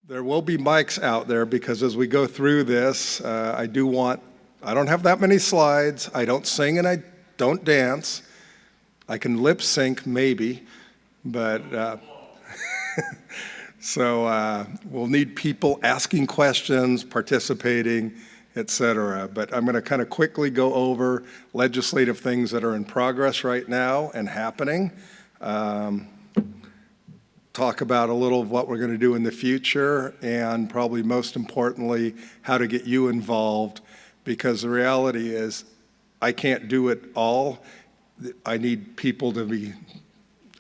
There will be mics out there because as we go through this, I don't have that many slides. I don't sing and I don't dance. I can lip sync maybe, but so we'll need people asking questions, participating, etc. But I'm going to kind of quickly go over legislative things that are in progress right now and happening. Talk about a little of what we're going to do in the future, and probably most importantly, how to get you involved, because the reality is I can't do it all. I need people to be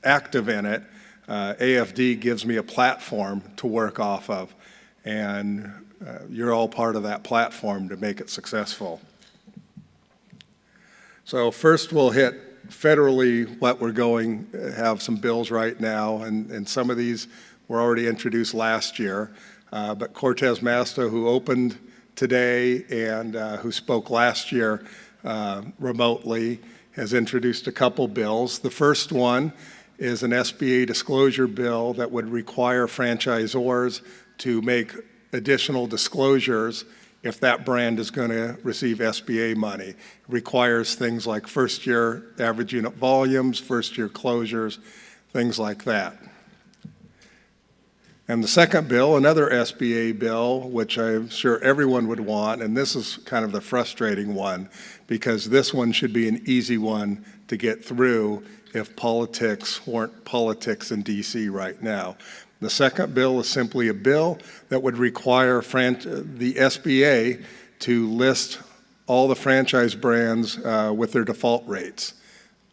active in it. AAFD gives me a platform to work off of, and you're all part of that platform to make it successful. So first we'll hit federally what we're going to have some bills right now, and some of these were already introduced last year. But Cortez Masto, who opened today and who spoke last year remotely, has introduced a couple bills. The first one is an SBA disclosure bill that would require franchisors to make additional disclosures if that brand is going to receive SBA money. It requires things like first-year average unit volumes, first-year closures, things like that. And the second bill, another SBA bill, which I'm sure everyone would want, and this is kind of the frustrating one, because this one should be an easy one to get through if politics weren't politics in DC right now. The second bill is simply a bill that would require the SBA to list all the franchise brands with their default rates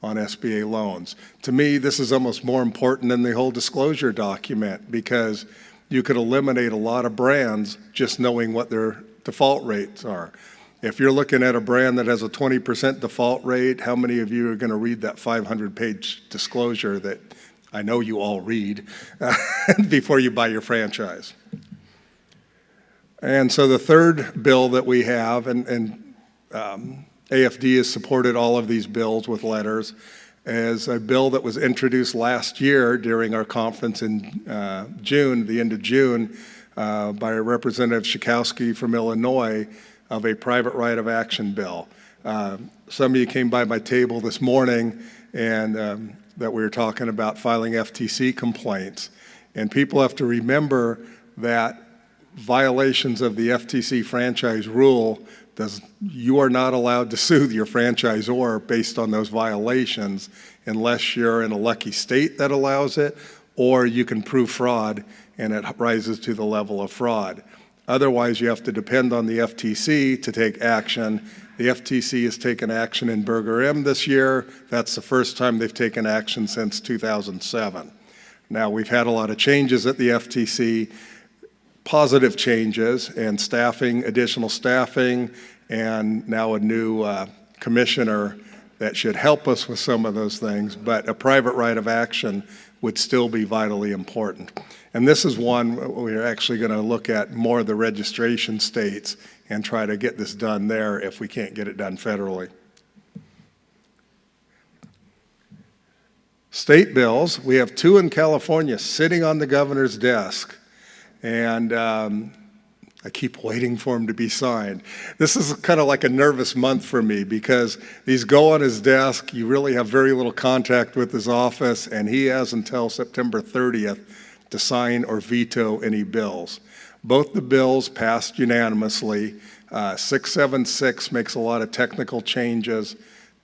on SBA loans. To me, this is almost more important than the whole disclosure document, because you could eliminate a lot of brands just knowing what their default rates are. If you're looking at a brand that has a 20% default rate, how many of you are going to read that 500-page disclosure that I know you all read before you buy your franchise? And so the third bill that we have, and AFD has supported all of these bills with letters, is a bill that was introduced last year during our conference in June, the end of June, by Representative Schakowsky from Illinois, of a private right of action bill. Some of you came by my table this morning and that we were talking about filing FTC complaints. And people have to remember that violations of the FTC franchise rule, you are not allowed to sue your franchisor based on those violations unless you're in a lucky state that allows it, or you can prove fraud and it rises to the level of fraud. Otherwise, you have to depend on the FTC to take action. The FTC has taken action in Burger M this year. That's the first time they've taken action since 2007. Now, we've had a lot of changes at the FTC, positive changes, and staffing, additional staffing, and now a new commissioner that should help us with some of those things, but a private right of action would still be vitally important. And this is one we're actually going to look at more of the registration states and try to get this done there if we can't get it done federally. State bills, we have two in California sitting on the governor's desk, and I keep waiting for them to be signed. This is kind of like a nervous month for me because these go on his desk, you really have very little contact with his office, and he has until September 30th to sign or veto any bills. Both the bills passed unanimously. 676 makes a lot of technical changes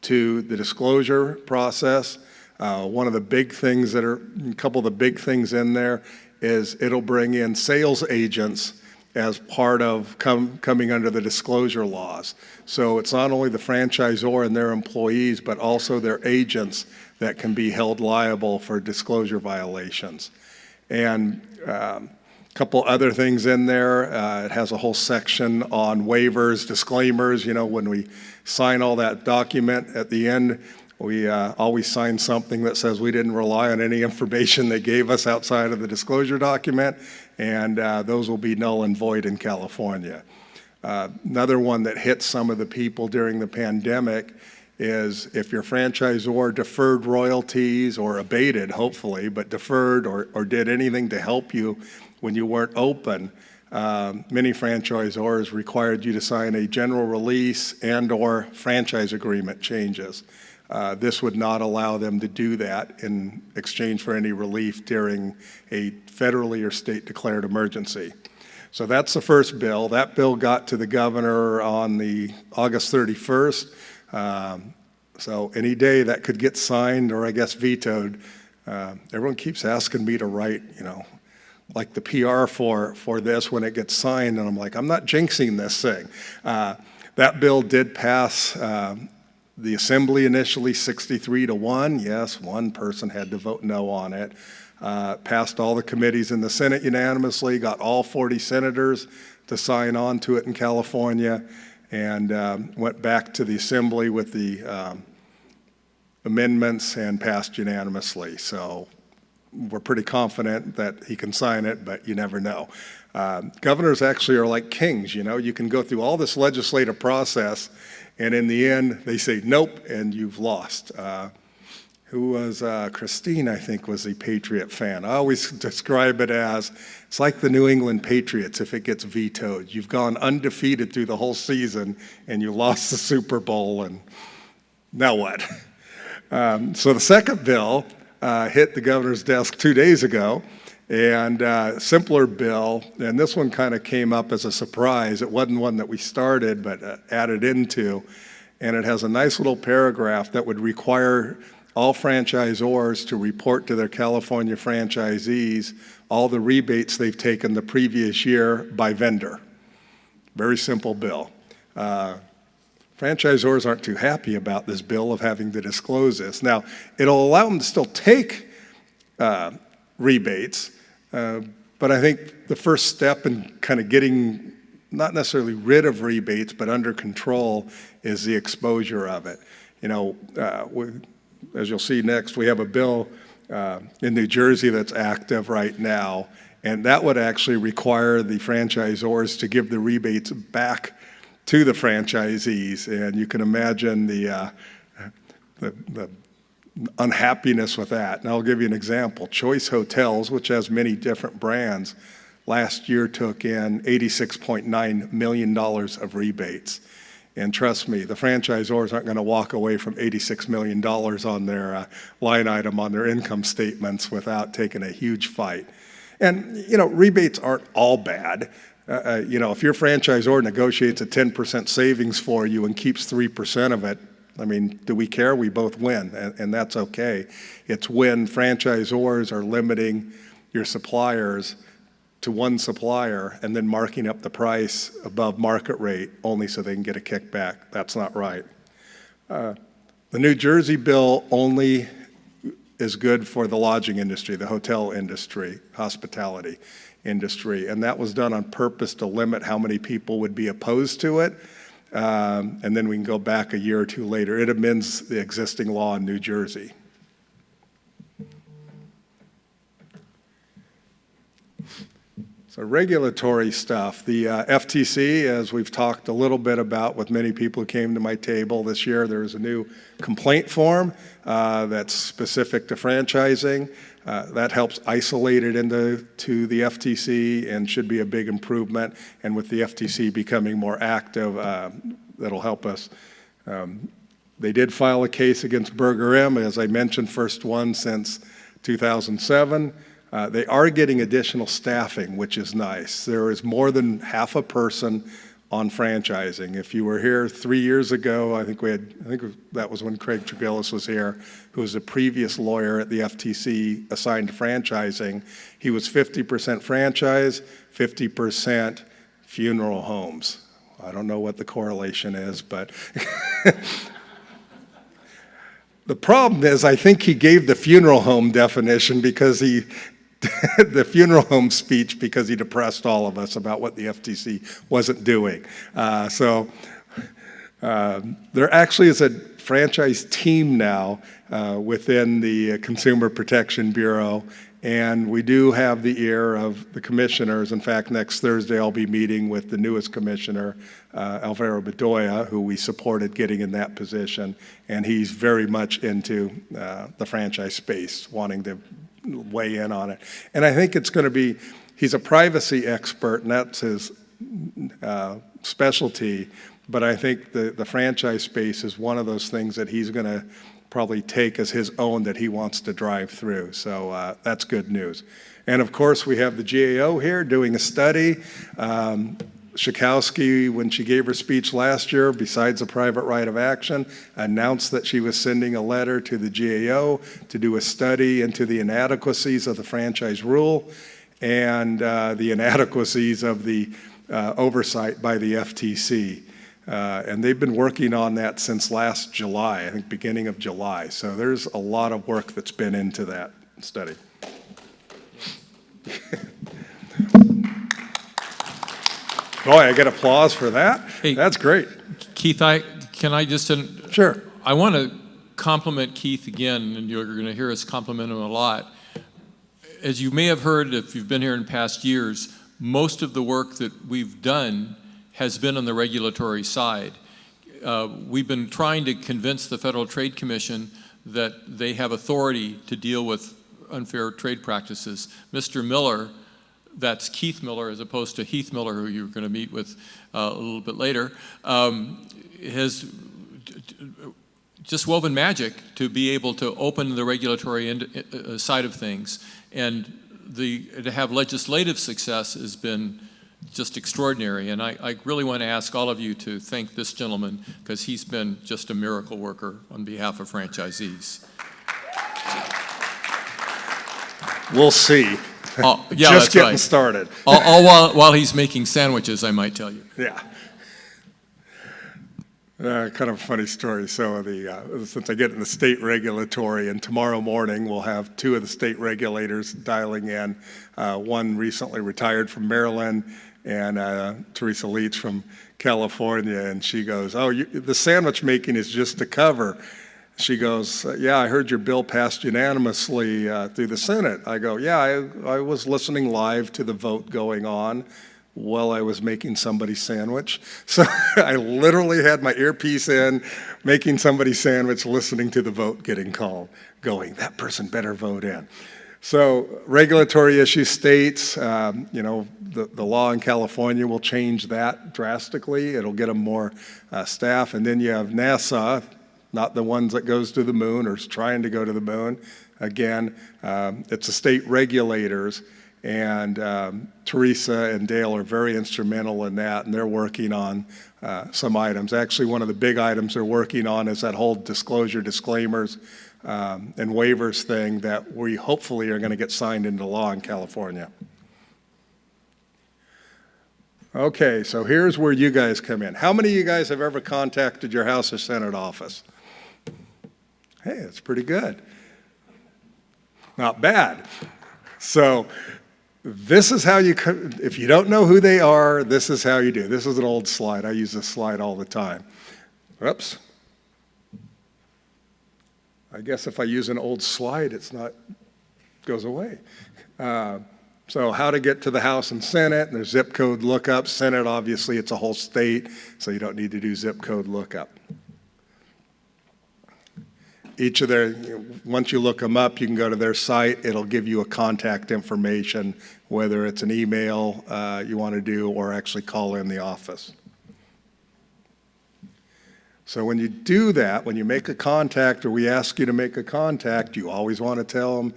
to the disclosure process. One of the big things a couple of the big things in there is it'll bring in sales agents as part of coming under the disclosure laws. So it's not only the franchisor and their employees, but also their agents that can be held liable for disclosure violations. And a couple other things in there. It has a whole section on waivers, disclaimers. You know, when we sign all that document at the end, we always sign something that says we didn't rely on any information they gave us outside of the disclosure document, and those will be null and void in California. Another one that hit some of the people during the pandemic is if your franchisor deferred royalties or abated, hopefully, but deferred or did anything to help you when you weren't open, many franchisors required you to sign a general release and/or franchise agreement changes. This would not allow them to do that in exchange for any relief during a federally or state declared emergency. So that's the first bill. That bill got to the governor on the August 31st. So any day that could get signed or I guess vetoed. Everyone keeps asking me to write, like the PR for this when it gets signed, and I'm like, I'm not jinxing this thing. That bill did pass the Assembly initially 63-1. Yes, one person had to vote no on it. Passed all the committees in the Senate unanimously, got all 40 senators to sign on to it in California, and went back to the Assembly with the amendments and passed unanimously. So we're pretty confident that he can sign it, but you never know. Governors actually are like kings, you can go through all this legislative process, and in the end, they say nope, and you've lost. Who was, Christine, I think, was a Patriot fan. I always describe it as, it's like the New England Patriots if it gets vetoed. You've gone undefeated through the whole season, and you lost the Super Bowl, and now what? So the second bill hit the governor's desk 2 days ago, and simpler bill, and this one kind of came up as a surprise. It wasn't one that we started, but added into, and it has a nice little paragraph that would require all franchisors to report to their California franchisees all the rebates they've taken the previous year by vendor. Very simple bill. Franchisors aren't too happy about this bill of having to disclose this. Now, it'll allow them to still take rebates, but I think the first step in kind of getting not necessarily rid of rebates, but under control is the exposure of it. As you'll see next, we have a bill in New Jersey that's active right now, and that would actually require the franchisors to give the rebates back to the franchisees, and you can imagine the unhappiness with that. And I'll give you an example. Choice Hotels, which has many different brands, last year took in $86.9 million of rebates. And trust me, the franchisors aren't going to walk away from $86 million on their line item on their income statements without taking a huge fight. And, rebates aren't all bad. If your franchisor negotiates a 10% savings for you and keeps 3% of it, do we care? We both win, and that's okay. It's when franchisors are limiting your suppliers to one supplier and then marking up the price above market rate only so they can get a kickback. That's not right. The New Jersey bill only is good for the lodging industry, the hotel industry, hospitality industry, and that was done on purpose to limit how many people would be opposed to it, and then we can go back a year or two later. It amends the existing law in New Jersey. So regulatory stuff, the FTC, as we've talked a little bit about with many people who came to my table this year, there's a new complaint form that's specific to franchising. That helps isolate it into the FTC and should be a big improvement. And with the FTC becoming more active, that'll help us. They did file a case against Burger M, as I mentioned, first one since 2007. They are getting additional staffing, which is nice. There is more than half a person on franchising. If you were here 3 years ago, I think that was when Craig Tregellis was here, who was a previous lawyer at the FTC assigned to franchising. He was 50% franchise, 50% funeral homes. I don't know what the correlation is, but the problem is I think he gave the funeral home definition because the funeral home speech because he depressed all of us about what the FTC wasn't doing. There actually is a franchise team now within the Consumer Protection Bureau, and we do have the ear of the commissioners. In fact, next Thursday I'll be meeting with the newest commissioner, Alvaro Bedoya, who we supported getting in that position, and he's very much into the franchise space, wanting to weigh in on it. And I think it's going to be, he's a privacy expert, and that's his specialty. But I think the franchise space is one of those things that he's going to probably take as his own that he wants to drive through. So that's good news. And of course, we have the GAO here doing a study. Schakowsky, when she gave her speech last year, besides a private right of action, announced that she was sending a letter to the GAO to do a study into the inadequacies of the franchise rule and the inadequacies of the oversight by the FTC. And they've been working on that since last July, I think beginning of July. So there's a lot of work that's been into that study. Boy, I get applause for that. Hey, that's great. Keith, can I just... Sure. I want to compliment Keith again, and you're going to hear us compliment him a lot. As you may have heard, if you've been here in past years, most of the work that we've done has been on the regulatory side. We've been trying to convince the Federal Trade Commission that they have authority to deal with unfair trade practices. Mr. Miller, that's Keith Miller as opposed to Heath Miller, who you're going to meet with a little bit later, has just woven magic to be able to open the regulatory side of things. And to have legislative success has been just extraordinary. And I really want to ask all of you to thank this gentleman, because he's been just a miracle worker on behalf of franchisees. We'll see. Oh, yeah, just getting right. started. all while he's making sandwiches, I might tell you. Yeah. Kind of a funny story. So since I get in the state regulatory, and tomorrow morning we'll have two of the state regulators dialing in. One recently retired from Maryland, and Teresa Leach from California. And she goes, "Oh, the sandwich making is just to cover." She goes, "Yeah, I heard your bill passed unanimously through the Senate." I go, "Yeah, I was listening live to the vote going on while I was making somebody's sandwich." So I literally had my earpiece in, making somebody's sandwich, listening to the vote getting called, going, that person better vote in. So regulatory issue states, the law in California will change that drastically. It'll get them more staff. And then you have NASA, not the ones that goes to the moon or is trying to go to the moon. Again, it's the state regulators. And Teresa and Dale are very instrumental in that, and they're working on some items. Actually, one of the big items they're working on is that whole disclosure, disclaimers, and waivers thing that we hopefully are going to get signed into law in California. Okay, so here's where you guys come in. How many of you guys have ever contacted your House or Senate office? Hey, that's pretty good. Not bad. So this is how you, if you don't know who they are, this is how you do. This is an old slide. I use this slide all the time. Oops. I guess if I use an old slide, goes away. So how to get to the House and Senate, and there's zip code lookup. Senate, obviously, it's a whole state, so you don't need to do zip code lookup. Each of their, once you look them up, you can go to their site. It'll give you a contact information, whether it's an email you want to do or actually call in the office. So when you do that, when you make a contact or we ask you to make a contact, you always want to tell them,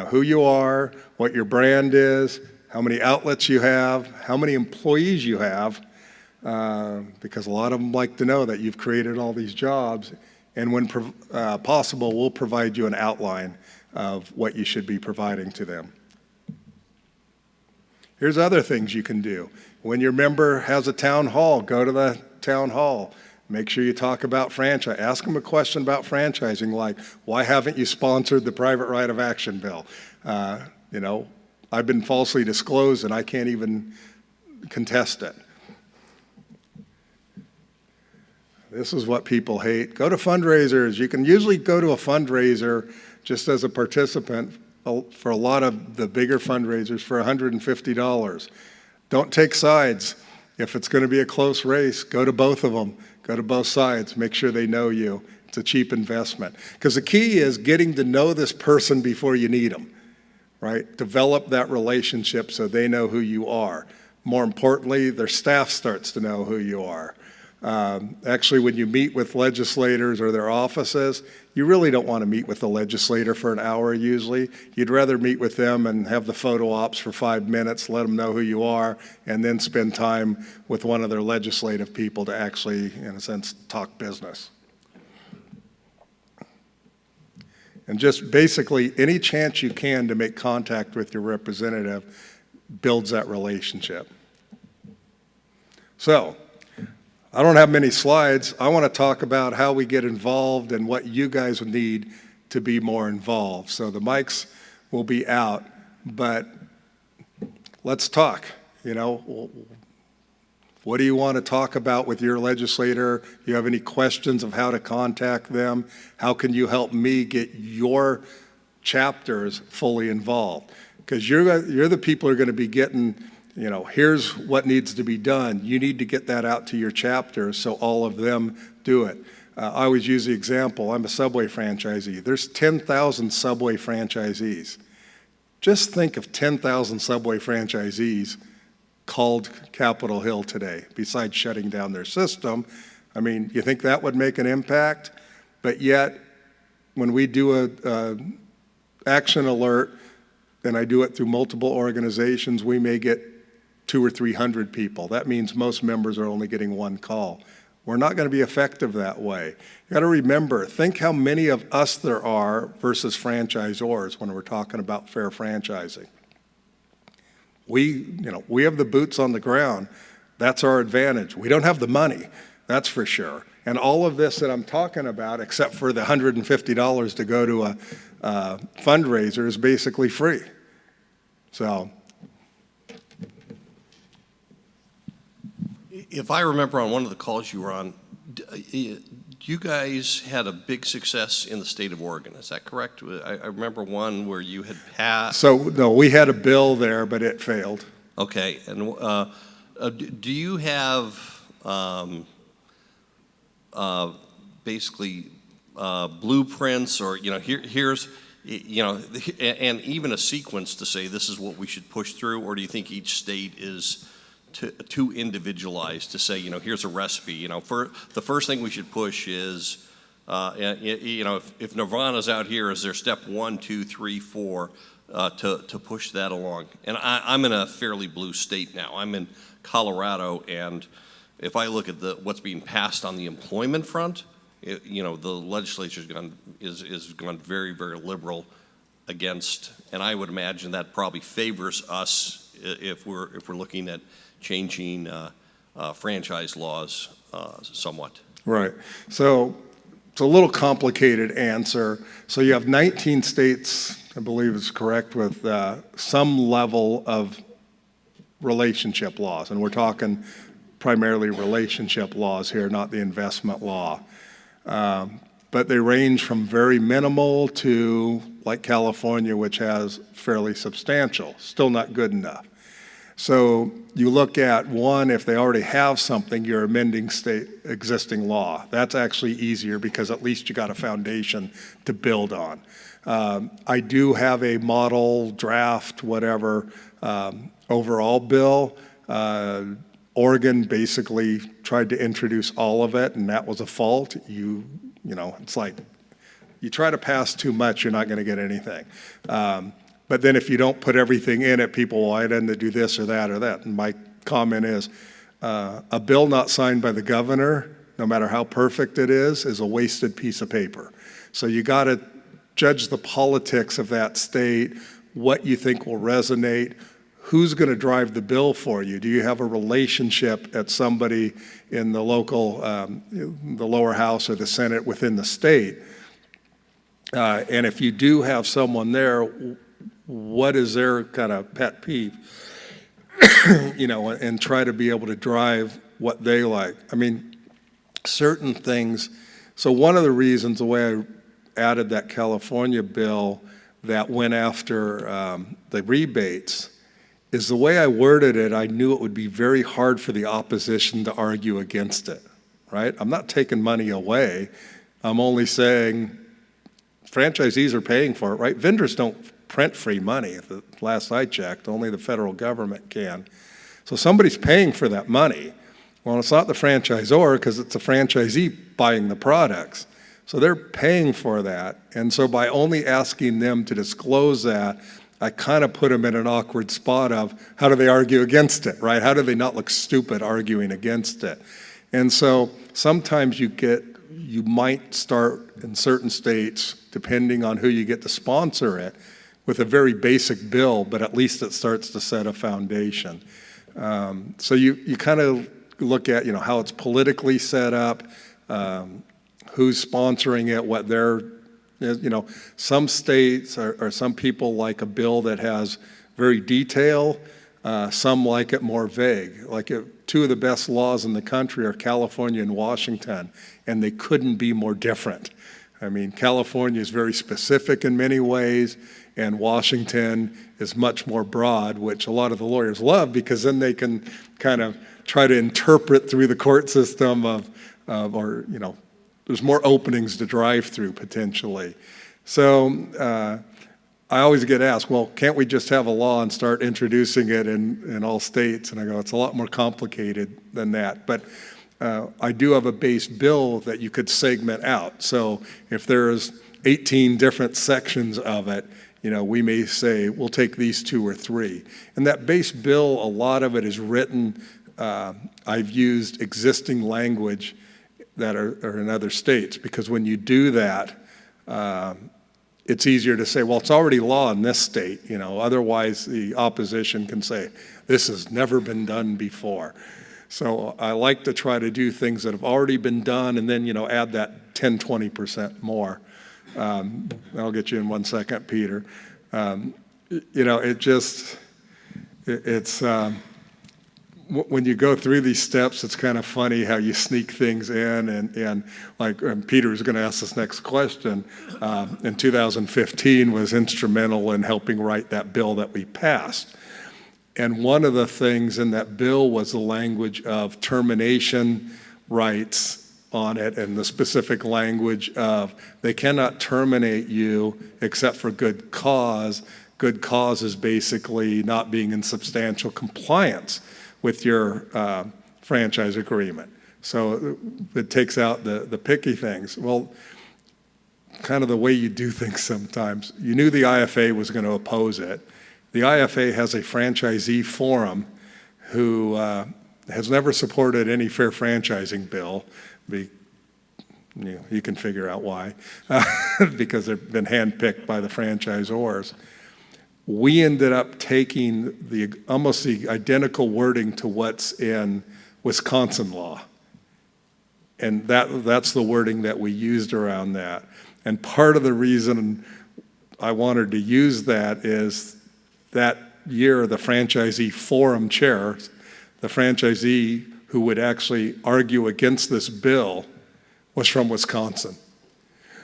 who you are, what your brand is, how many outlets you have, how many employees you have, because a lot of them like to know that you've created all these jobs. And when possible, we'll provide you an outline of what you should be providing to them. Here's other things you can do. When your member has a town hall, go to the town hall. Make sure you talk about franchise. Ask them a question about franchising, like, why haven't you sponsored the private right of action bill? I've been falsely disclosed and I can't even contest it. This is what people hate. Go to fundraisers. You can usually go to a fundraiser just as a participant for a lot of the bigger fundraisers for $150. Don't take sides. If it's going to be a close race, go to both of them. Go to both sides. Make sure they know you. It's a cheap investment. Because the key is getting to know this person before you need them, right? Develop that relationship so they know who you are. More importantly, their staff starts to know who you are. Actually, when you meet with legislators or their offices, you really don't want to meet with the legislator for an hour usually. You'd rather meet with them and have the photo ops for 5 minutes, let them know who you are, and then spend time with one of their legislative people to actually, in a sense, talk business. And just basically any chance you can to make contact with your representative builds that relationship. So, I don't have many slides. I want to talk about how we get involved and what you guys would need to be more involved. So the mics will be out, but let's talk. You know, what do you want to talk about with your legislator? Do you have any questions of how to contact them? How can you help me get your chapters fully involved? Because you're the people who are going to be getting, you know, here's what needs to be done. You need to get that out to your chapters so all of them do it. I always use the example, I'm a Subway franchisee. There's 10,000 Subway franchisees. Just think of 10,000 Subway franchisees called Capitol Hill today, besides shutting down their system. I mean, you think that would make an impact? But yet, when we do a action alert, and I do it through multiple organizations, we may get 200 or 300 people. That means most members are only getting one call. We're not going to be effective that way. You got to remember, think how many of us there are versus franchisors when we're talking about fair franchising. We have the boots on the ground. That's our advantage. We don't have the money, that's for sure. And all of this that I'm talking about, except for the $150 to go to a fundraiser, is basically free. So, if I remember on one of the calls you were on, you guys had a big success in the state of Oregon. Is that correct? I remember one where you had passed. So no, we had a bill there, but it failed. Okay, and do you have basically blueprints, or here's and even a sequence to say this is what we should push through, or do you think each state is too individualized to say, here's a recipe? For the first thing we should push is, if Nirvana's out here, is there step 1, 2, 3, 4 to push that along? And I'm in a fairly blue state now. I'm in Colorado, and if I look at what's being passed on the employment front, the legislature's gone very, very liberal against, and I would imagine that probably favors us if we're looking at changing franchise laws somewhat. Right. So it's a little complicated answer. So you have 19 states, I believe is correct, with some level of relationship laws, and we're talking primarily relationship laws here, not the investment law. But they range from very minimal to, like California, which has fairly substantial, still not good enough. So you look at one, if they already have something, you're amending state existing law. That's actually easier because at least you got a foundation to build on. I do have a model draft, whatever, overall bill. Oregon basically tried to introduce all of it, and that was a fault. It's like you try to pass too much, you're not going to get anything. But then if you don't put everything in it, people will, I didn't do this or that or that. And my comment is, a bill not signed by the governor, no matter how perfect it is a wasted piece of paper. So you got to judge the politics of that state, what you think will resonate, who's going to drive the bill for you. Do you have a relationship at somebody in the local, the lower house or the Senate within the state? And if you do have someone there, what is their kind of pet peeve? And try to be able to drive what they like. I mean, certain things. So one of the reasons, the way I added that California bill that went after the rebates, is the way I worded it, I knew it would be very hard for the opposition to argue against it, right? I'm not taking money away. I'm only saying franchisees are paying for it, right? Vendors don't print free money. The last I checked, only the federal government can. So somebody's paying for that money. Well, it's not the franchisor because it's a franchisee buying the products. So they're paying for that. And so by only asking them to disclose that, I kind of put them in an awkward spot of how do they argue against it, right? How do they not look stupid arguing against it? And so sometimes you might start in certain states, depending on who you get to sponsor it, with a very basic bill, but at least it starts to set a foundation. So you kind of look at, how it's politically set up, who's sponsoring it, what they're, some states or some people like a bill that has very detail, some like it more vague. Like two of the best laws in the country are California and Washington, and they couldn't be more different. I mean, California is very specific in many ways, and Washington is much more broad, which a lot of the lawyers love because then they can kind of try to interpret through the court system there's more openings to drive through potentially. So I always get asked, well, can't we just have a law and start introducing it in all states? And I go, it's a lot more complicated than that. But I do have a base bill that you could segment out. So if there's 18 different sections of it, we may say, we'll take these 2 or 3. And that base bill, a lot of it is written, I've used existing language that are in other states, because when you do that, it's easier to say, well, it's already law in this state, otherwise the opposition can say, this has never been done before. So I like to try to do things that have already been done and then, add that 10, 20% more. I'll get you in 1 second, Peter. When you go through these steps, it's kind of funny how you sneak things in, and Peter's going to ask this next question. In 2015 was instrumental in helping write that bill that we passed. And one of the things in that bill was the language of termination rights on it, and the specific language of they cannot terminate you except for good cause. Good cause is basically not being in substantial compliance with your franchise agreement. So it takes out the picky things. Well, kind of the way you do things sometimes. You knew the IFA was going to oppose it. The IFA has a franchisee forum who has never supported any fair franchising bill. You can figure out why, because they've been handpicked by the franchisors. We ended up taking almost the identical wording to what's in Wisconsin law. And that's the wording that we used around that. And part of the reason I wanted to use that is that year, the franchisee forum chair, the franchisee who would actually argue against this bill, was from Wisconsin.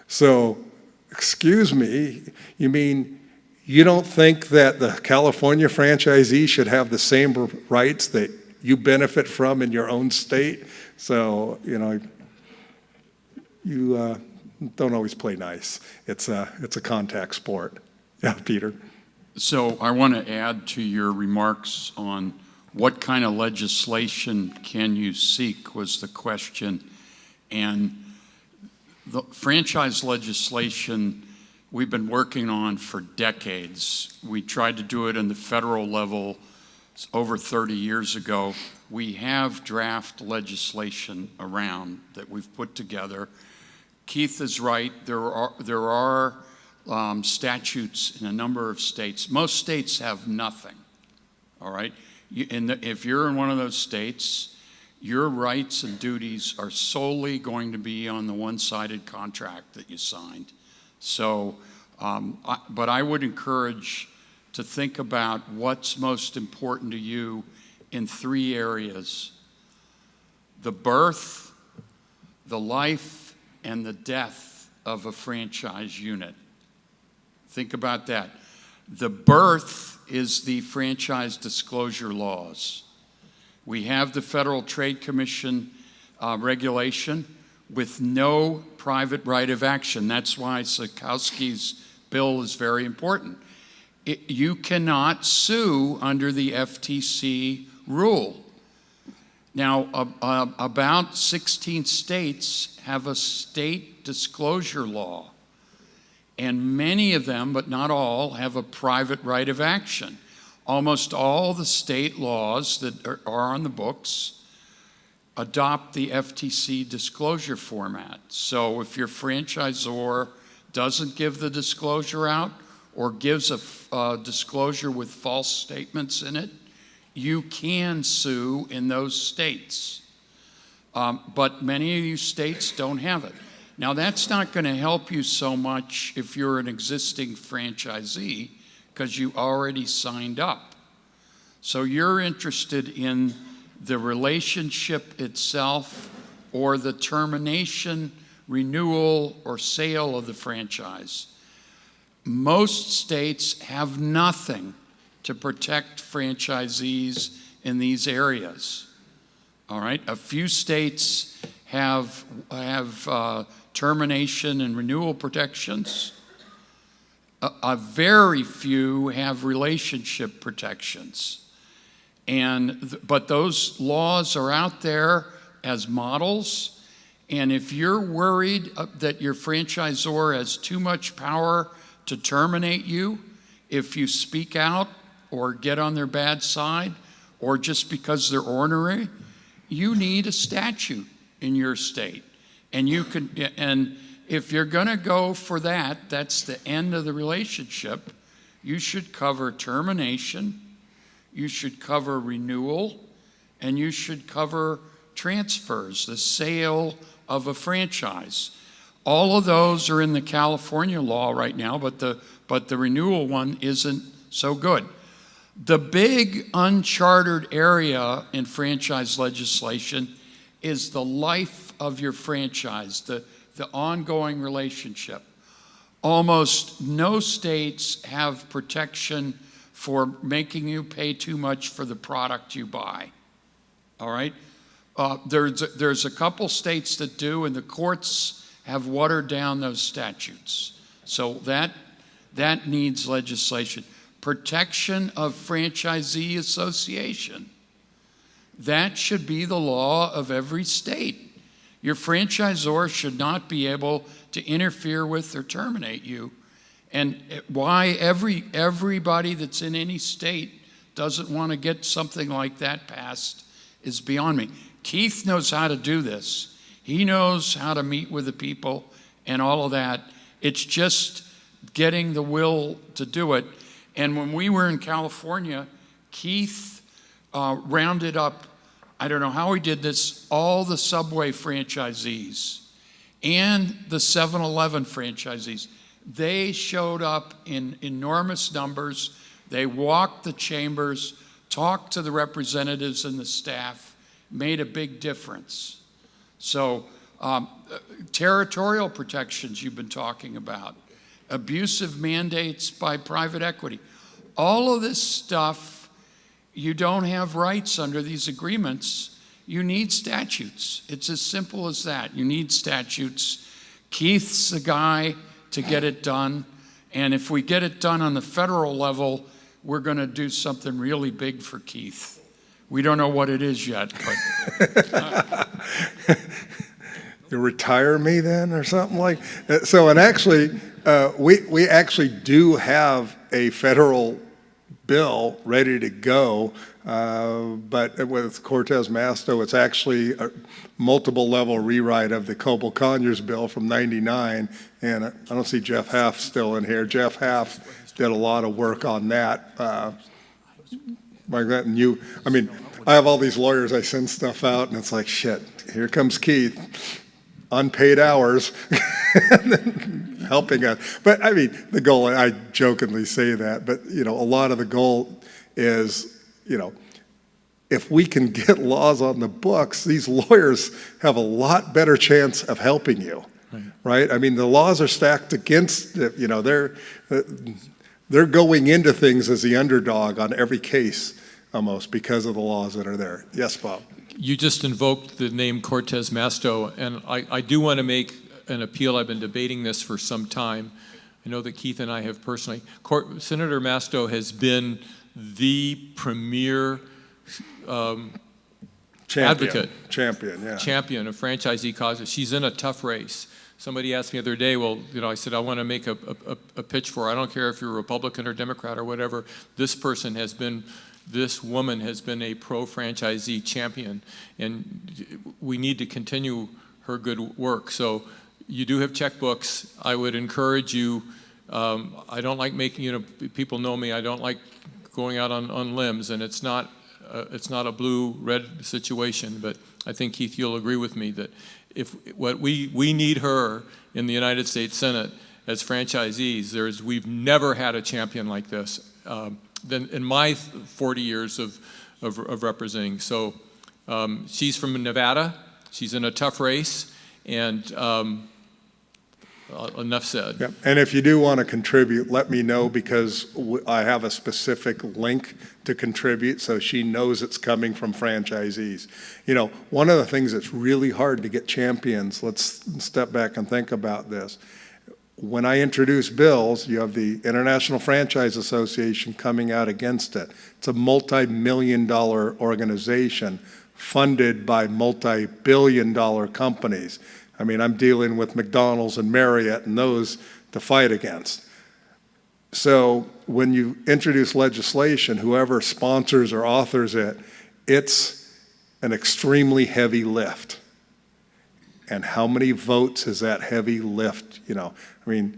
So, excuse me, you mean you don't think that the California franchisee should have the same rights that you benefit from in your own state? So, you don't always play nice. It's a contact sport. Yeah, Peter. So I want to add to your remarks on what kind of legislation can you seek was the question. And the franchise legislation we've been working on for decades. We tried to do it in the federal level over 30 years ago. We have draft legislation around that we've put together. Keith is right. There are statutes in a number of states. Most states have nothing, all right? If you're in one of those states, your rights and duties are solely going to be on the one-sided contract that you signed. So, but I would encourage to think about what's most important to you in 3 areas: the birth, the life, and the death of a franchise unit. Think about that. The birth is the franchise disclosure laws. We have the Federal Trade Commission regulation with no private right of action. That's why Sikowski's bill is very important. You cannot sue under the FTC rule. Now, about 16 states have a state disclosure law, and many of them, but not all, have a private right of action. Almost all the state laws that are on the books adopt the FTC disclosure format. So if your franchisor doesn't give the disclosure out or gives a disclosure with false statements in it, you can sue in those states. But many of you states don't have it. Now, that's not going to help you so much if you're an existing franchisee, because you already signed up. So you're interested in the relationship itself or the termination, renewal, or sale of the franchise. Most states have nothing to protect franchisees in these areas. All right, a few states have termination and renewal protections. A very few have relationship protections. But those laws are out there as models. And if you're worried that your franchisor has too much power to terminate you, if you speak out or get on their bad side, or just because they're ornery, you need a statute in your state. And if you're gonna go for that, that's the end of the relationship, you should cover termination, you should cover renewal, and you should cover transfers, the sale of a franchise. All of those are in the California law right now, but the renewal one isn't so good. The big uncharted area in franchise legislation is the life of your franchise, the ongoing relationship. Almost no states have protection for making you pay too much for the product you buy. All right? There's a couple states that do, and the courts have watered down those statutes. So that needs legislation. Protection of franchisee association. That should be the law of every state. Your franchisor should not be able to interfere with or terminate you. And why everybody that's in any state doesn't want to get something like that passed is beyond me. Keith knows how to do this. He knows how to meet with the people and all of that. It's just getting the will to do it. And when we were in California, Keith rounded up, I don't know how he did this, all the Subway franchisees and the 7-Eleven franchisees. They showed up in enormous numbers. They walked the chambers, talked to the representatives and the staff, made a big difference. So territorial protections you've been talking about, abusive mandates by private equity. All of this stuff, you don't have rights under these agreements. You need statutes. It's as simple as that. You need statutes. Keith's the guy to get it done. And if we get it done on the federal level, we're going to do something really big for Keith. We don't know what it is yet, but... You retire me then or something like that? So, and actually, we actually do have a federal bill ready to go, but with Cortez Masto, it's actually a multiple level rewrite of the Coble-Conyers bill from '99, and I don't see Jeff Half still in here. Jeff Half did a lot of work on that. Like that, and I have all these lawyers, I send stuff out, and it's like, shit, here comes Keith. Unpaid hours helping us. But I mean, the goal, I jokingly say that, but a lot of the goal is, if we can get laws on the books, these lawyers have a lot better chance of helping you, right? I mean, the laws are stacked against, they're going into things as the underdog on every case almost because of the laws that are there. Yes, Bob? You just invoked the name Cortez Masto, and I do want to make an appeal. I've been debating this for some time. I know that Keith and I have personally. Senator Masto has been the premier advocate, champion of franchisee causes. She's in a tough race. Somebody asked me the other day, well, I said, I want to make a pitch for her. I don't care if you're Republican or Democrat or whatever. This woman has been a pro-franchisee champion, and we need to continue her good work. So you do have checkbooks. I would encourage you. I don't like making, people know me, I don't like going out on limbs, and it's not a blue-red situation, but I think, Keith, you'll agree with me that if we need her in the United States Senate as franchisees. We've never had a champion like this in my 40 years of representing. So she's from Nevada. She's in a tough race, and enough said. Yep. And if you do want to contribute, let me know, because I have a specific link to contribute so she knows it's coming from franchisees. One of the things that's really hard to get champions, let's step back and think about this. When I introduce bills, you have the International Franchise Association coming out against it. It's a multi-million-dollar organization funded by multi-billion-dollar companies. I mean, I'm dealing with McDonald's and Marriott and those to fight against. So when you introduce legislation, whoever sponsors or authors it, it's an extremely heavy lift. And how many votes is that heavy lift? We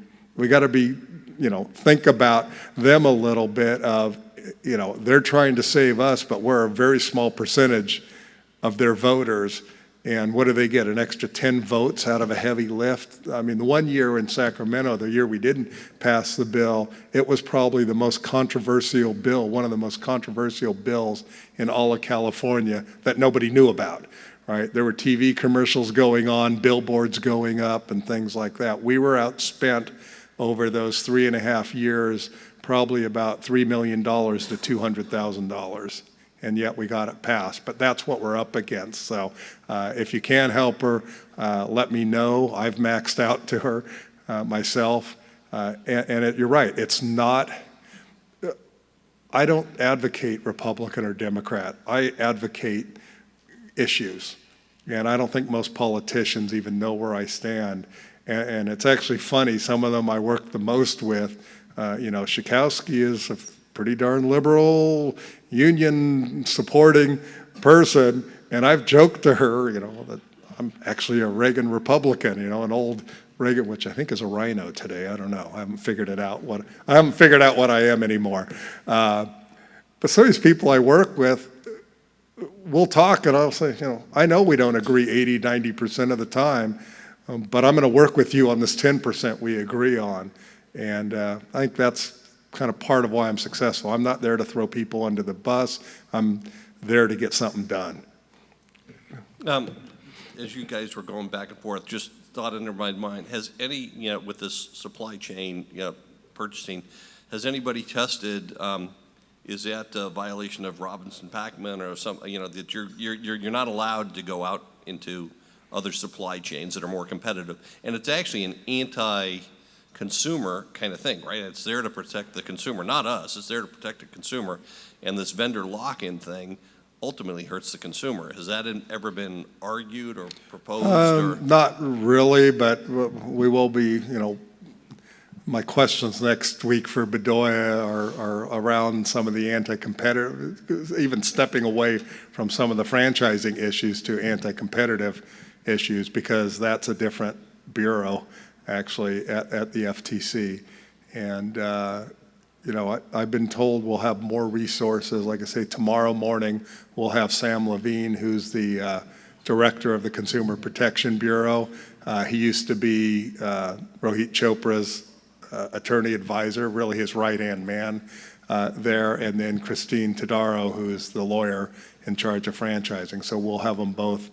got to be, think about them a little bit of, they're trying to save us, but we're a very small percentage of their voters. And what do they get? An extra 10 votes out of a heavy lift? I mean, the one year in Sacramento, the year we didn't pass the bill, it was probably the most controversial bill, one of the most controversial bills in all of California that nobody knew about, right? There were TV commercials going on, billboards going up, and things like that. We were outspent over those 3.5 years, probably about $3 million to $200,000. And yet we got it passed. But that's what we're up against. So if you can help her, let me know. I've maxed out to her myself. You're right, it's not, I don't advocate Republican or Democrat. I advocate issues. And I don't think most politicians even know where I stand. And it's actually funny, some of them I work the most with, Schakowsky is a pretty darn liberal, union-supporting person, and I've joked to her, that I'm actually a Reagan Republican, an old Reagan, which I think is a rhino today. I don't know. I haven't figured out what I am anymore. But some of these people I work with, we'll talk, and I'll say, I know we don't agree 80, 90% of the time, but I'm going to work with you on this 10% we agree on. And I think that's kind of part of why I'm successful. I'm not there to throw people under the bus. I'm there to get something done. As you guys were going back and forth, just thought into my mind, has any, with this supply chain, purchasing, has anybody tested, is that a violation of Robinson-Packman or something, that you're not allowed to go out into other supply chains that are more competitive? And it's actually an anti-consumer kind of thing, right? It's there to protect the consumer, not us. It's there to protect the consumer. And this vendor lock-in thing ultimately hurts the consumer. Has that ever been argued or proposed? Not really, but we will be, my questions next week for Bedoya are around some of the anti-competitive, even stepping away from some of the franchising issues to anti-competitive issues, because that's a different bureau actually at the FTC. And, I've been told we'll have more resources. Like I say, tomorrow morning, we'll have Sam Levine, who's the director of the Consumer Protection Bureau. He used to be Rohit Chopra's attorney advisor, really his right-hand man there, and then Christine Tadaro, who is the lawyer in charge of franchising. So we'll have them both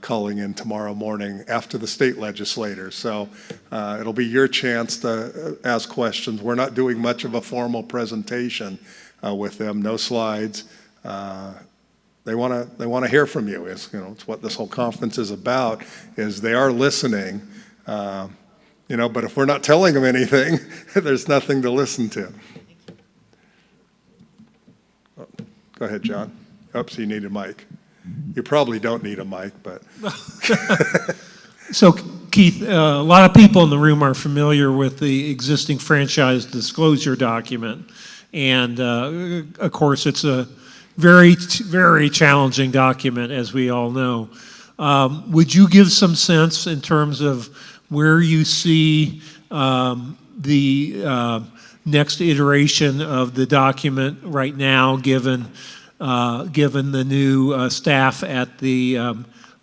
calling in tomorrow morning after the state legislators. So it'll be your chance to ask questions. We're not doing much of a formal presentation with them, no slides. They want to hear from you. It's what this whole conference is about, is they are listening. but if we're not telling them anything, there's nothing to listen to. Oh, go ahead, John. Oops, you need a mic. You probably don't need a mic, but. So, Keith, a lot of people in the room are familiar with the existing franchise disclosure document. And, of course, it's a very, very challenging document, as we all know. Would you give some sense in terms of where you see the next iteration of the document right now, given the new staff at the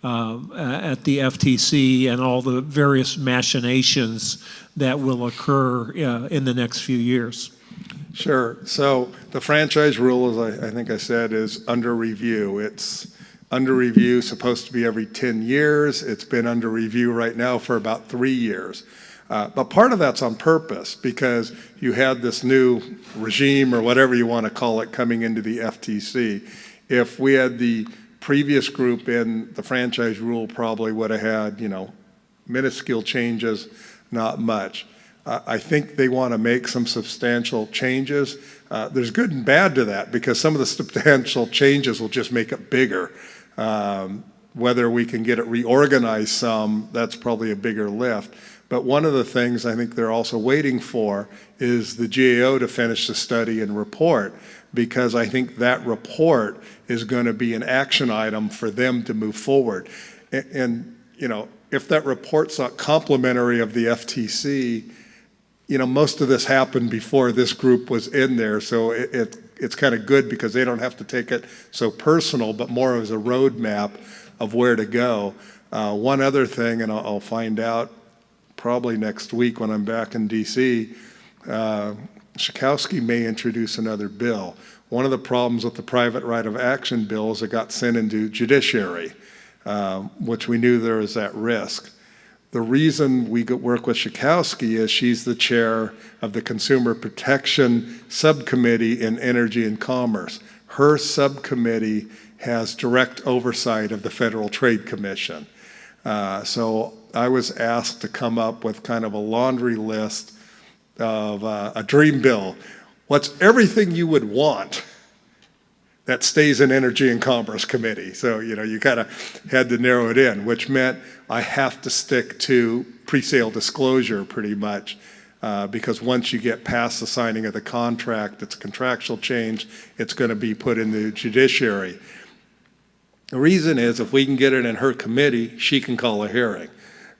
FTC and all the various machinations that will occur in the next few years? Sure. So the franchise rule, as I think I said, is under review. It's under review, supposed to be every 10 years. It's been under review right now for about 3 years. But part of that's on purpose because you had this new regime or whatever you want to call it coming into the FTC. If we had the previous group in, the franchise rule probably would have had, minuscule changes, not much. I think they want to make some substantial changes. There's good and bad to that because some of the substantial changes will just make it bigger. Whether we can get it reorganized some, that's probably a bigger lift. But one of the things I think they're also waiting for is the GAO to finish the study and report, because I think that report is going to be an action item for them to move forward. And if that report's not complimentary of the FTC, most of this happened before this group was in there, so it's kind of good because they don't have to take it so personal, but more as a roadmap of where to go. One other thing, and I'll find out probably next week when I'm back in DC, Schakowsky may introduce another bill. One of the problems with the private right of action bill is it got sent into judiciary, which we knew there was that risk. The reason we work with Schakowsky is she's the chair of the Consumer Protection Subcommittee in Energy and Commerce. Her subcommittee has direct oversight of the Federal Trade Commission. So I was asked to come up with kind of a laundry list of a dream bill. What's everything you would want that stays in Energy and Commerce Committee? So, you kind of had to narrow it in, which meant I have to stick to pre-sale disclosure pretty much, because once you get past the signing of the contract, it's a contractual change, it's going to be put in the judiciary. The reason is if we can get it in her committee, she can call a hearing.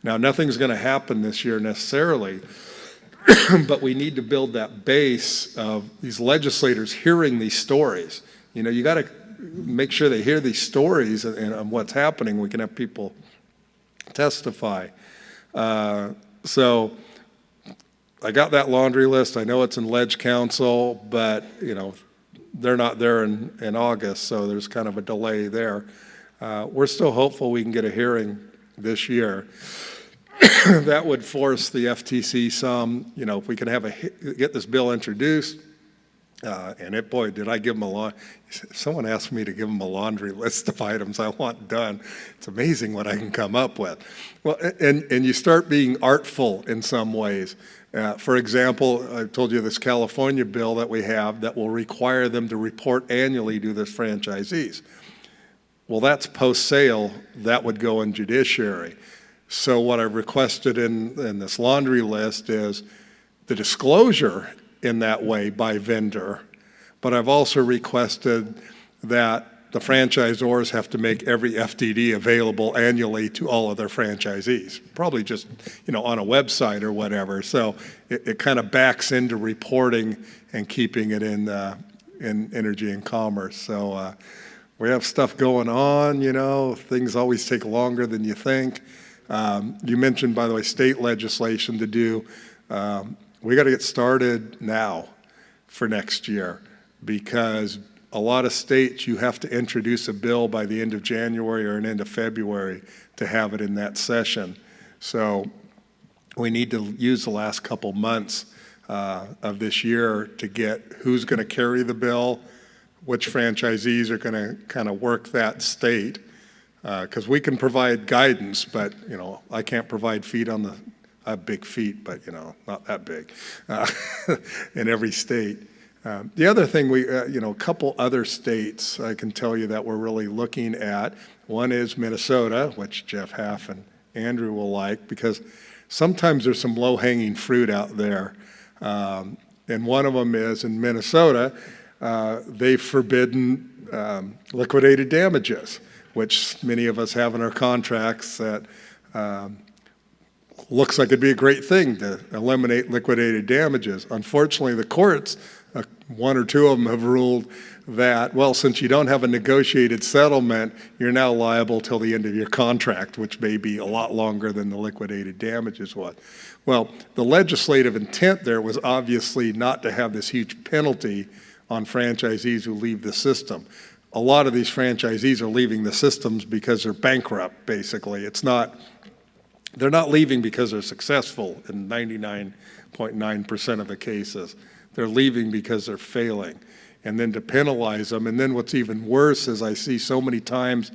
Now, nothing's going to happen this year necessarily, but we need to build that base of these legislators hearing these stories. You got to make sure they hear these stories and what's happening. We can have people testify. So I got that laundry list. I know it's in Ledge Council, but they're not there in August, so there's kind of a delay there. We're still hopeful we can get a hearing this year. That would force the FTC some, if we can get this bill introduced, and boy, did I give them someone asked me to give them a laundry list of items I want done. It's amazing what I can come up with. Well, and you start being artful in some ways. For example, I told you this California bill that we have that will require them to report annually to their franchisees. Well, that's post-sale. That would go in judiciary. So what I've requested in this laundry list is the disclosure in that way by vendor, but I've also requested that the franchisors have to make every FDD available annually to all of their franchisees, probably just on a website or whatever. So it kind of backs into reporting and keeping it in Energy and Commerce. So we have stuff going on, things always take longer than you think. You mentioned, by the way, state legislation to do. We got to get started now for next year, because a lot of states, you have to introduce a bill by the end of January or an end of February to have it in that session. So we need to use the last couple months of this year to get who's going to carry the bill, which franchisees are going to kind of work that state, because we can provide guidance, but I can't provide feet on the a big feat, but, not that big in every state. The other thing, a couple other states I can tell you that we're really looking at. One is Minnesota, which Jeff Half and Andrew will like, because sometimes there's some low-hanging fruit out there. And one of them is in Minnesota, they've forbidden liquidated damages, which many of us have in our contracts that looks like it'd be a great thing to eliminate liquidated damages. Unfortunately, the courts, one or two of them have ruled that, well, since you don't have a negotiated settlement, you're now liable till the end of your contract, which may be a lot longer than the liquidated damages was. Well, the legislative intent there was obviously not to have this huge penalty on franchisees who leave the system. A lot of these franchisees are leaving the systems because they're bankrupt, basically. They're not leaving because they're successful in 99.9% of the cases. They're leaving because they're failing. And then to penalize them, and then what's even worse is I see so many times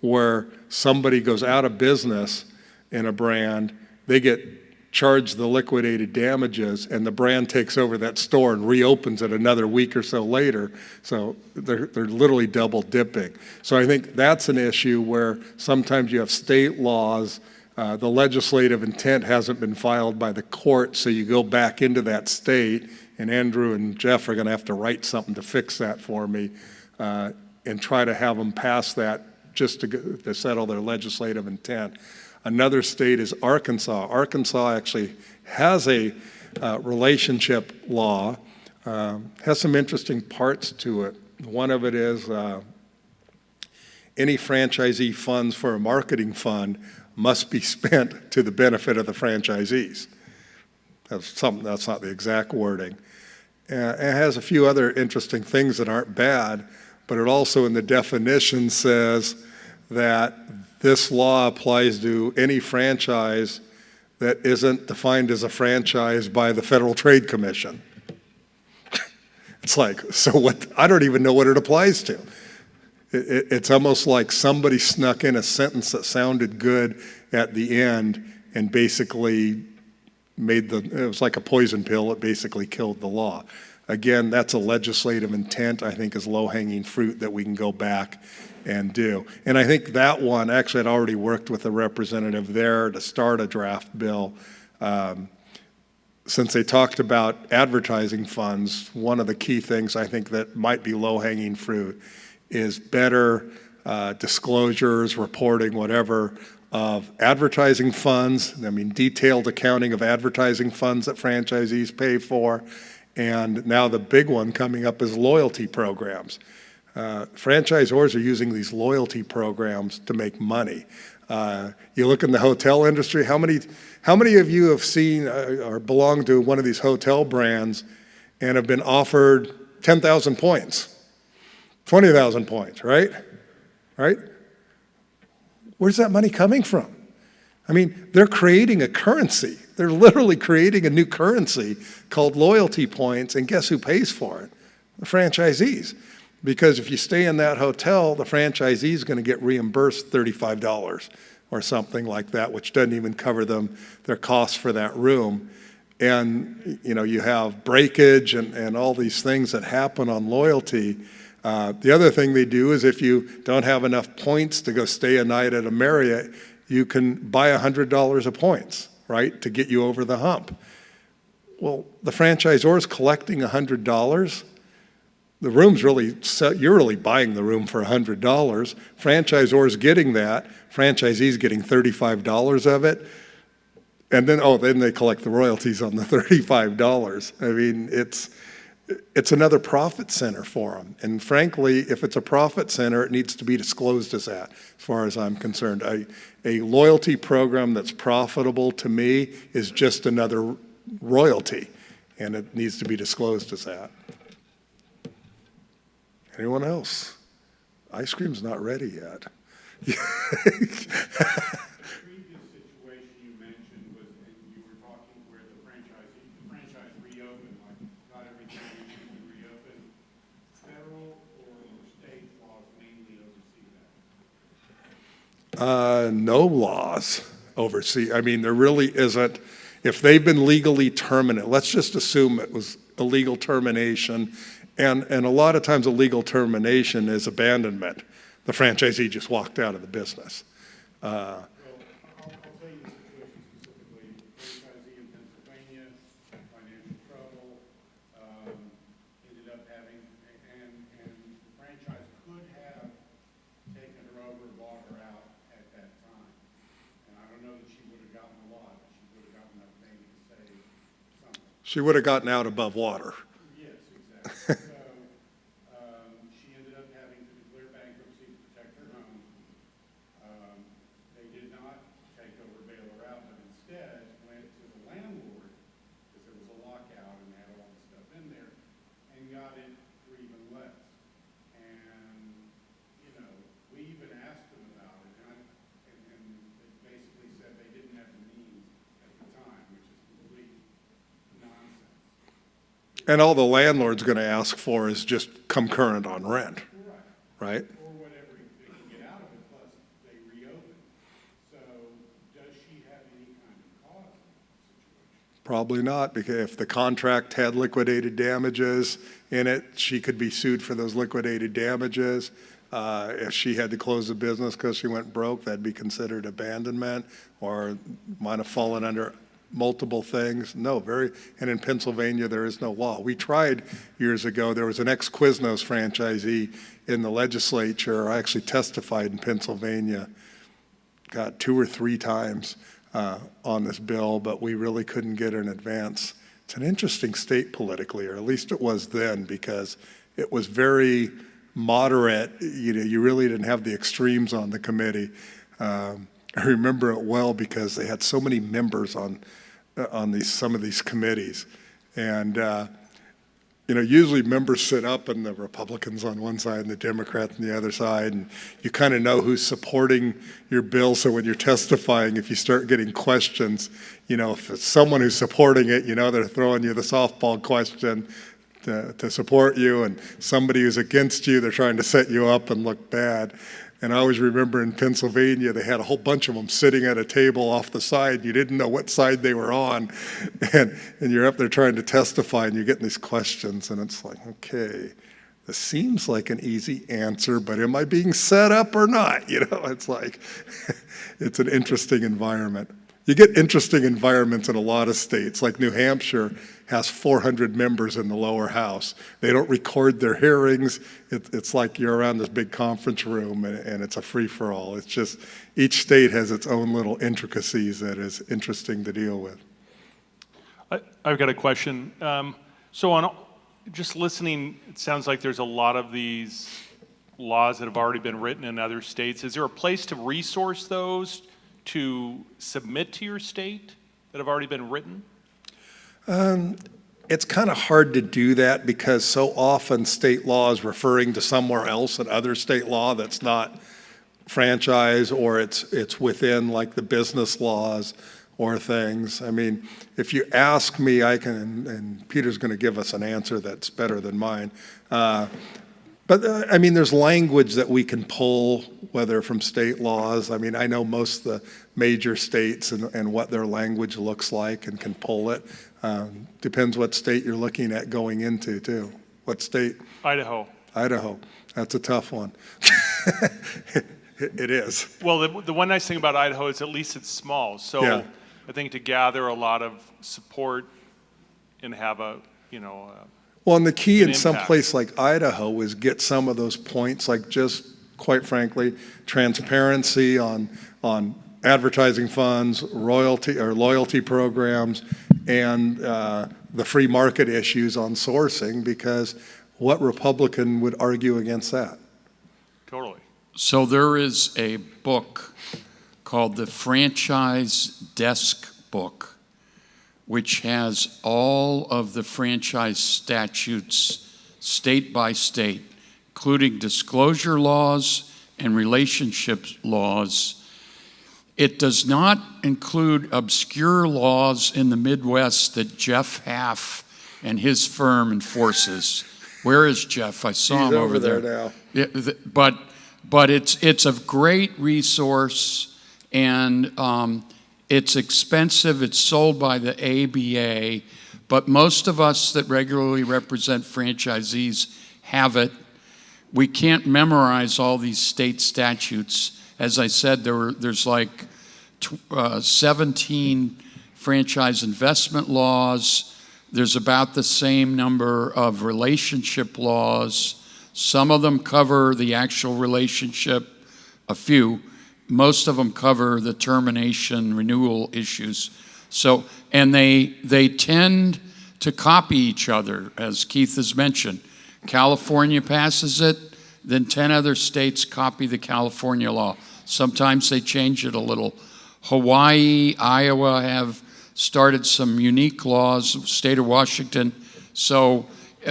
where somebody goes out of business in a brand, they get charged the liquidated damages, and the brand takes over that store and reopens it another week or so later. So they're literally double dipping. So I think that's an issue where sometimes you have state laws, the legislative intent hasn't been filed by the court, so you go back into that state, and Andrew and Jeff are going to have to write something to fix that for me and try to have them pass that just to settle their legislative intent. Another state is Arkansas. Arkansas actually has a relationship law, has some interesting parts to it. One of it is any franchisee funds for a marketing fund must be spent to the benefit of the franchisees. That's not the exact wording. It has a few other interesting things that aren't bad, but it also in the definition says that this law applies to any franchise that isn't defined as a franchise by the Federal Trade Commission. It's like, so what? I don't even know what it applies to. It's almost like somebody snuck in a sentence that sounded good at the end and basically it was like a poison pill. It basically killed the law. Again, that's a legislative intent, I think, is low-hanging fruit that we can go back and do. And I think that one, actually I'd already worked with a representative there to start a draft bill. Since they talked about advertising funds, one of the key things I think that might be low-hanging fruit is better disclosures, reporting, whatever, of advertising funds. I mean, detailed accounting of advertising funds that franchisees pay for. And now the big one coming up is loyalty programs. Franchisors are using these loyalty programs to make money. You look in the hotel industry, how many of you have seen or belong to one of these hotel brands and have been offered 10,000 points, 20,000 points, right? Right? Where's that money coming from? I mean, they're creating a currency. They're literally creating a new currency called loyalty points, and guess who pays for it? The franchisees. Because if you stay in that hotel, the franchisee is going to get reimbursed $35 or something like that, which doesn't even cover their costs for that room. And you have breakage and all these things that happen on loyalty. The other thing they do is if you don't have enough points to go stay a night at a Marriott, you can buy $100 of points, right, to get you over the hump. Well, the franchisor is collecting $100. The room's you're really buying the room for $100. Franchisor's getting that. Franchisee's getting $35 of it. And then they collect the royalties on the $35. I mean, it's another profit center for them. And frankly, if it's a profit center, it needs to be disclosed as that, as far as I'm concerned. A loyalty program that's profitable to me is just another royalty, and it needs to be disclosed as that. Anyone else? Ice cream's not ready yet. The previous situation you mentioned was, and you were talking where the franchise reopened, like not everything needs to reopen. Federal or state laws mainly oversee that? No laws oversee. I mean, there really isn't. if they've been legally terminated, let's just assume it was a legal termination, and a lot of times a legal termination is abandonment. The franchisee just walked out of the business. Well, I'll tell you the situation specifically. Franchisee in Pennsylvania, financial trouble, ended up having, and the franchise could have taken her over, bought her out at that time. And I don't know that she would have gotten a lot, but she would have gotten enough maybe to save something. She would have gotten out above water. Yes, exactly. So, she ended up having to declare bankruptcy to protect her home. They did not take over, bail her out, but instead went to the landlord, because there was a lockout and they had all this stuff in there, and got it for even less. And, we even asked them about it, and they basically said they didn't have the means at the time, which is complete nonsense. And all the landlord's going to ask for is just come current on rent, right? Or whatever they can get out of it, plus they reopen. So does she have any kind of cause in the situation? Probably not, because if the contract had liquidated damages in it, she could be sued for those liquidated damages. If she had to close the business because she went broke, that'd be considered abandonment, or might have fallen under multiple things. No, and in Pennsylvania, there is no law. We tried years ago, there was an ex-Quiznos franchisee in the legislature. I actually testified in Pennsylvania, 2 or 3 times on this bill, but we really couldn't get an advance. It's an interesting state politically, or at least it was then, because it was very moderate. You really didn't have the extremes on the committee. I remember it well because they had so many members on some of these committees, and usually members sit up and the Republicans on one side and the Democrats on the other side, and you kind of know who's supporting your bill. So when you're testifying, if you start getting questions, if it's someone who's supporting it, they're throwing you the softball question to support you, and somebody who's against you, they're trying to set you up and look bad. And I always remember in Pennsylvania, they had a whole bunch of them sitting at a table off the side. You didn't know what side they were on. And you're up there trying to testify, and you're getting these questions, and it's like, okay, this seems like an easy answer, but am I being set up or not? It's like, it's an interesting environment. You get interesting environments in a lot of states, like New Hampshire has 400 members in the lower house. They don't record their hearings. It's like you're around this big conference room, and it's a free-for-all. It's just, each state has its own little intricacies that is interesting to deal with. I've got a question. So on just listening, it sounds like there's a lot of these laws that have already been written in other states. Is there a place to resource those to submit to your state that have already been written? It's kind of hard to do that because so often state law is referring to somewhere else, another state law that's not franchise, or it's within like the business laws or things. I mean, if you ask me, I can, and Peter's going to give us an answer that's better than mine. But I mean, there's language that we can pull, whether from state laws. I mean, I know most of the major states and what their language looks like and can pull it. Depends what state you're looking at going into, too. What state? Idaho. Idaho. That's a tough one. It is. Well, the one nice thing about Idaho is at least it's small. So Yeah. I think to gather a lot of support and have a, Well, and the key an in some impact. place like Idaho is get some of those points, like just, quite frankly, transparency on advertising funds, royalty or loyalty programs, and the free market issues on sourcing, because what Republican would argue against that? Totally. So there is a book called the Franchise Desk Book, which has all of the franchise statutes state by state, including disclosure laws and relationship laws. It does not include obscure laws in the Midwest that Jeff Half and his firm enforces. Where is Jeff? I saw him over there now. Yeah, but it's a great resource, and It's expensive. It's sold by the ABA, but most of us that regularly represent franchisees have it. We can't memorize all these state statutes. As I said, there's like 17 franchise investment laws. There's about the same number of relationship laws. Some of them cover the actual relationship, a few. Most of them cover the termination, renewal issues. So, and they tend to copy each other, as Keith has mentioned. California passes it, then 10 other states copy the California law. Sometimes they change it a little. Hawaii, Iowa have started some unique laws, state of Washington. So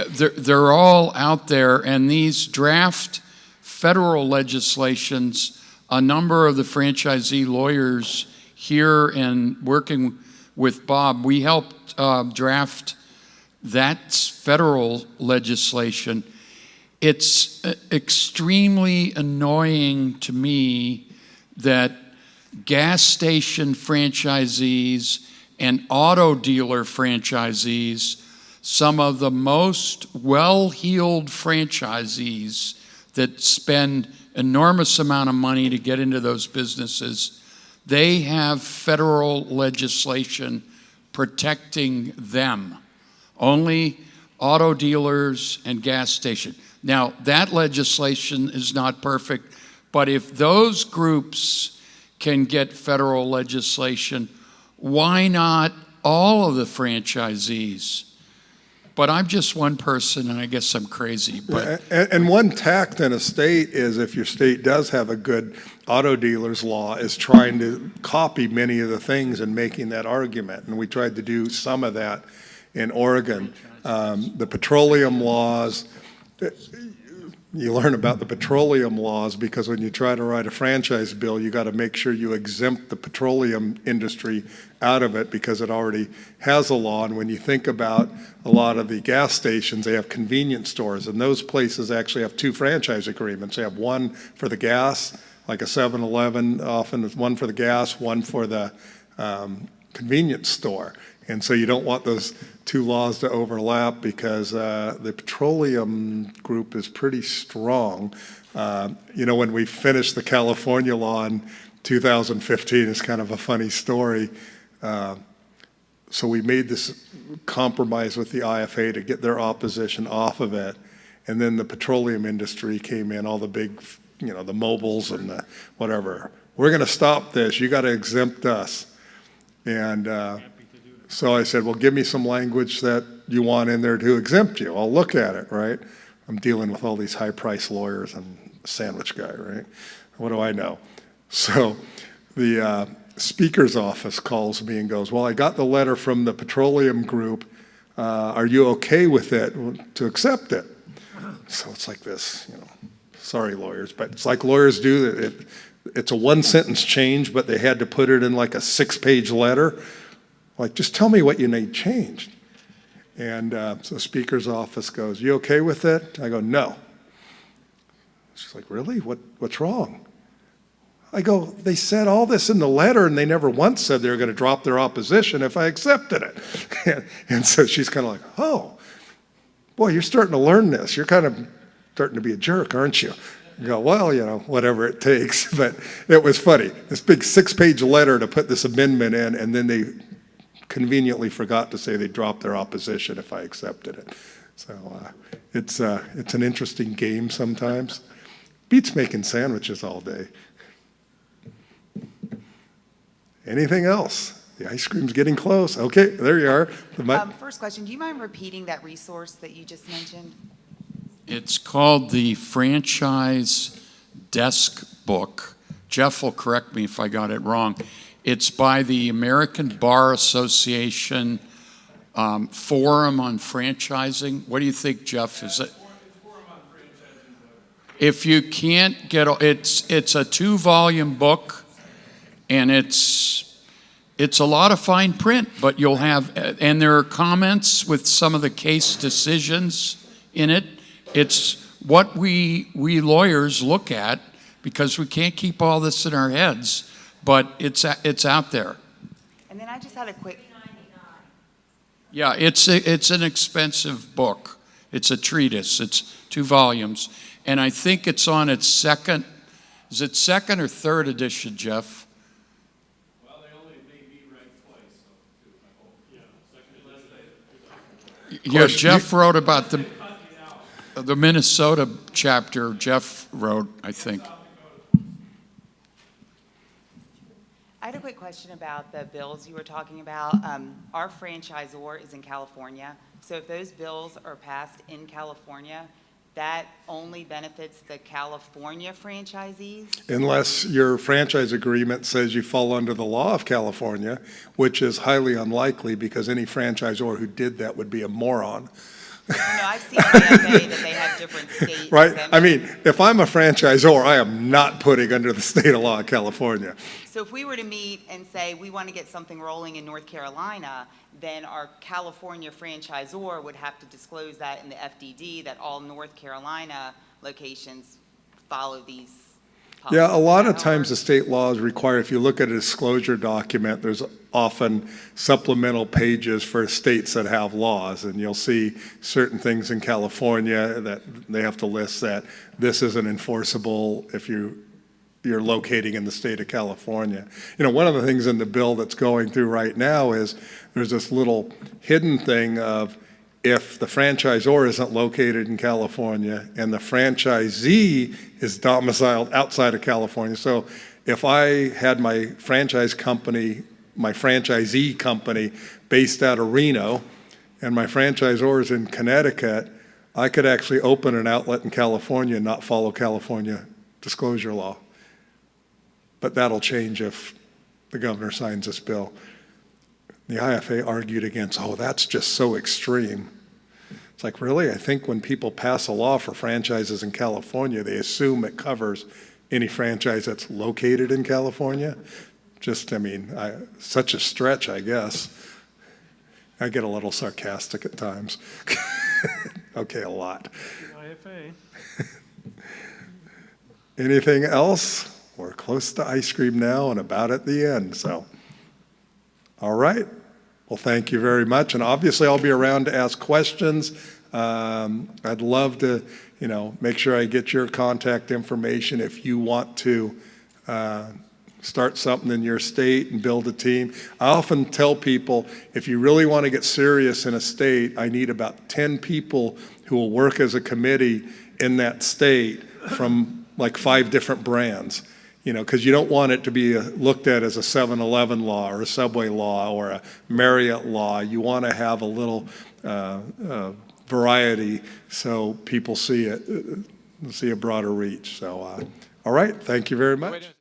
they're all out there, and these draft federal legislations, a number of the franchisee lawyers here and working with Bob, we helped draft that federal legislation. It's extremely annoying to me that gas station franchisees and auto dealer franchisees, some of the most well-heeled franchisees that spend enormous amount of money to get into those businesses, they have federal legislation protecting them. Only auto dealers and gas stations. Now, that legislation is not perfect, but if those groups can get federal legislation, why not all of the franchisees? But I'm just one person, and I guess I'm crazy. But And one tact in a state is, if your state does have a good auto dealer's law, is trying to copy many of the things and making that argument. And we tried to do some of that in Oregon. The petroleum laws, you learn about the petroleum laws because when you try to write a franchise bill, you got to make sure you exempt the petroleum industry out of it because it already has a law. And when you think about a lot of the gas stations, they have convenience stores, and those places actually have two franchise agreements. They have one for the gas, like a 7-Eleven, often it's one for the gas, one for the convenience store. And so you don't want those two laws to overlap because the petroleum group is pretty strong. When we finished the California law in 2015, it's kind of a funny story. So we made this compromise with the IFA to get their opposition off of it. And then the petroleum industry came in, all the big, the mobiles and the whatever. We're going to stop this. You got to exempt us. And so I said, well, give me some language that you want in there to exempt you. I'll look at it, right? I'm dealing with all these high-priced lawyers. I'm a sandwich guy, right? What do I know? So the Speaker's office calls me and goes, well, I got the letter from the petroleum group. Are you okay with it to accept it? So it's like this, sorry, lawyers, but it's like lawyers do. It's a one-sentence change, but they had to put it in like a 6-page letter. Like, just tell me what you need changed. And so the Speaker's office goes, you okay with it? I go, no. She's like, really? What's wrong? I go, they said all this in the letter, and they never once said they were going to drop their opposition if I accepted it. And so she's kind of like, oh, boy, you're starting to learn this. You're kind of starting to be a jerk, aren't you? You go, well, whatever it takes. But it was funny. This big 6-page letter to put this amendment in, and then they conveniently forgot to say they dropped their opposition if I accepted it. So it's an interesting game sometimes. Beats making sandwiches all day. Anything else? The ice cream's getting close. Okay, there you are. First question, do you mind repeating that resource that you just mentioned? it's called the Franchise Desk Book. Jeff will correct me if I got it wrong. It's by the American Bar Association Forum on Franchising. What do you think, Jeff? Is it? If you can't get it's a 2-volume book, and it's a lot of fine print, but you'll have, and there are comments with some of the case decisions in it. It's what we lawyers look at, because we can't keep all this in our heads, but it's out there. And then I just had a quick, Yeah, it's an expensive book. It's a treatise. It's 2 volumes. And I think it's on its second, is it second or third edition, Jeff? Well, they only made me write twice, so, I hope. Yeah, Yeah, Jeff wrote about the Minnesota chapter. Jeff wrote, I think. I had a quick question about the bills you were talking about. Our franchisor is in California, so if those bills are passed in California, that only benefits the California franchisees? Unless your franchise agreement says you fall under the law of California, which is highly unlikely because any franchisor who did that would be a moron. No, I've seen in the FA that they have different state Right? I exemptions. mean, if I'm a franchisor, I am not putting under the state law of California. So if we were to meet and say, we want to get something rolling in North Carolina, then our California franchisor would have to disclose that in the FDD, that all North Carolina locations follow these policies. Yeah, a lot of Is that how it times the works? state laws require, if you look at a disclosure document, there's often supplemental pages for states that have laws, and you'll see certain things in California that they have to list that this isn't enforceable if you're locating in the state of California. You know, one of the things in the bill that's going through right now is there's this little hidden thing of if the franchisor isn't located in California and the franchisee is domiciled outside of California. So if I had my franchise company, my franchisee company based out of Reno, and my franchisor is in Connecticut, I could actually open an outlet in California and not follow California disclosure law. But that'll change if the governor signs this bill. The IFA argued against, oh, that's just so extreme. It's like, really? I think when people pass a law for franchises in California, they assume it covers any franchise that's located in California. Just, I mean, such a stretch, I guess. I get a little sarcastic at times. Okay, a lot. IFA. Anything else? We're close to ice cream now and about at the end, so. All right. Well, thank you very much. And obviously, I'll be around to ask questions. I'd love to, make sure I get your contact information if you want to start something in your state and build a team. I often tell people, if you really want to get serious in a state, I need about 10 people who will work as a committee in that state from like 5 different brands. Because you don't want it to be looked at as a 7-Eleven law or a Subway law or a Marriott law. You want to have a little variety so people see it, see a broader reach. So, all right, thank you very much.